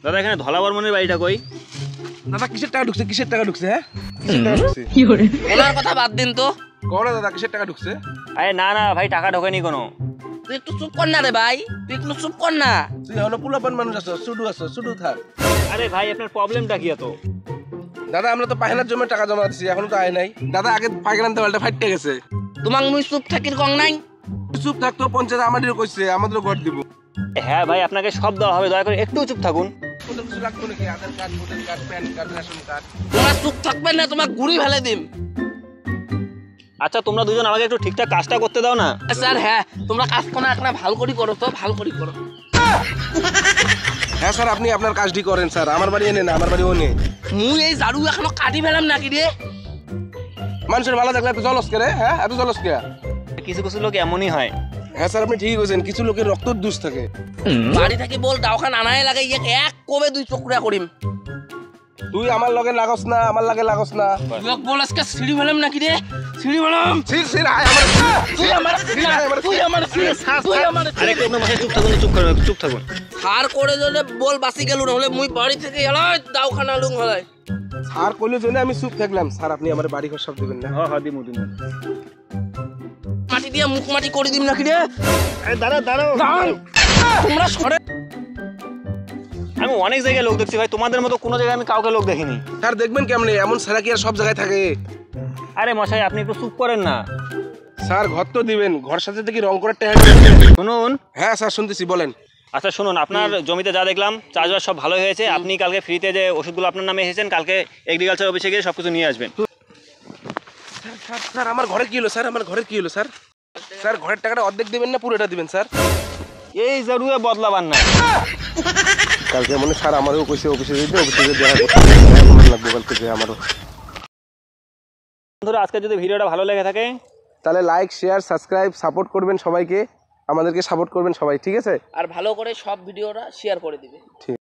দাদা এখানে ধলা বর্মনের বাড়িটা কই? দাদা কিসের টাকা ঢুকছে? কিসের টাকা ঢুকছে? হ্যাঁ কিসের টাকা ঢুকছে? ওনার কথা বাদ দিন তো। কোন দাদা কিসের টাকা ঢুকছে? আরে না না ভাই, টাকা ঢোকেনি কোনো। তুই একটু চুপ কর না রে ভাই, তুই একটু চুপ কর না। তুই হলো পোলাপান মানুষ আছো, শুধু থাক। আরে ভাই আপনার প্রবলেমটা কি এত? দাদা আমরা তো পায়খানার জন্য টাকা জমা দিচ্ছি, এখনো তো আয় নাই। দাদা আগে পায়খানার দেওয়ালটা ফাইটে গেছে। তোমাক মুই চুপ থাকির কং নাই। চুপ থাকতো, পঞ্চায়েত আমাদেরও কইছে, আমাদেরও ঘর দিব। হ্যাঁ ভাই আপনাকে সব দেওয়া হবে, দয়া করে একটু চুপ থাকুন। ওদের কিছু লাগতো নাকি? Aadhaar card, voter card, PAN card, ration card. তোমার চুপ থাকবেন না, তোমার গুড়ি ফেলে দিম। আচ্ছা তোমরা দুজন আমাকে একটু ঠিকঠাক কাজটা করতে দাও না। স্যার হ্যাঁ, তোমরা কাজ কোনা একটা ভালো করে করো তো, ভালো করে করো। হ্যাঁ স্যার, আপনি আপনার কাজটি করেন স্যার। আমার বাড়ি এনে না, আমার বাড়ি ওনে। মুই এই ঝাড়ু এখনো কাটি ফেলাম নাকি রে? মানুষের ভালো থাকলে এত জলস কে রে? হ্যাঁ এত জলস কে? কিছু কিছু লোক এমনই হয়। হ্যাঁ স্যার আপনি ঠিকই বলছেন, কিছু লোকের রক্ত দুষ থাকে। বাড়ি থেকে বল দাওখান আনায় লাগে, এক কবে দুই চক্রা করিম। তুই আমার লগে লাগস না, আমার লাগে লাগস না। তুই বল আজকে সিঁড়ি ফেলাম নাকি রে? সিঁড়ি ফেলাম। সির আয় আমার। তুই আমার তুই আমার তুই আমার আরে একটু আপনার মাথায় চুপ থাকুন, চুপ থাকুন। হার করে জন্য বল বাসি গেল না হলে মুই বাড়ি থেকে এলাই দাওখানা লুং হলাই। স্যার কইলো জন্য আমি চুপ থাকলাম। স্যার আপনি আমার বাড়ি ঘর সব দিবেন না? হ্যাঁ হ্যাঁ দিমু। মাটি দিয়ে মুখ মাটি করে দিম নাকি রে? আরে দাঁড়াও দাঁড়াও। তোমরা সরে। আমি অনেক জায়গায় লোক দেখছি ভাই, তোমাদের মতো কোনো জায়গায় আমি কাউকে লোক দেখিনি। স্যার দেখবেন কেমনে? এমন স্যার কি আর সব জায়গায় থাকে? আরে মশাই আপনি একটু চুপ করেন না। স্যার ঘর তো দিবেন, ঘর সাথে কি রং করার টাকা? শুনুন। হ্যাঁ স্যার শুনতেছি, বলেন। আচ্ছা শুনুন, আপনার জমিতে যা দেখলাম চাষবাস সব ভালো হয়েছে। আপনি কালকে ফ্রিতে যে ওষুধগুলো আপনার নামে এসেছেন, কালকে এগ্রিকালচার অফিসে গিয়ে সবকিছু নিয়ে আসবেন। স্যার আমার ঘরে কি হলো? স্যার আমার ঘরে কি হলো? স্যার স্যার ঘরের টাকাটা অর্ধেক দিবেন না পুরোটা দিবেন স্যার? এই জরুরে বদলাবার না। কালকে মনে স্যার আমারও কইছে অফিসে যেতে, অফিসে যেতে দেখা করতে লাগবে কালকে যে আমারও। বন্ধুরা আজকে যদি ভিডিওটা ভালো লেগে থাকে তাহলে লাইক শেয়ার সাবস্ক্রাইব সাপোর্ট করবেন সবাইকে, আমাদেরকে সাপোর্ট করবেন সবাই, ঠিক আছে? আর ভালো করে সব ভিডিওটা শেয়ার করে দিবে। ঠিক।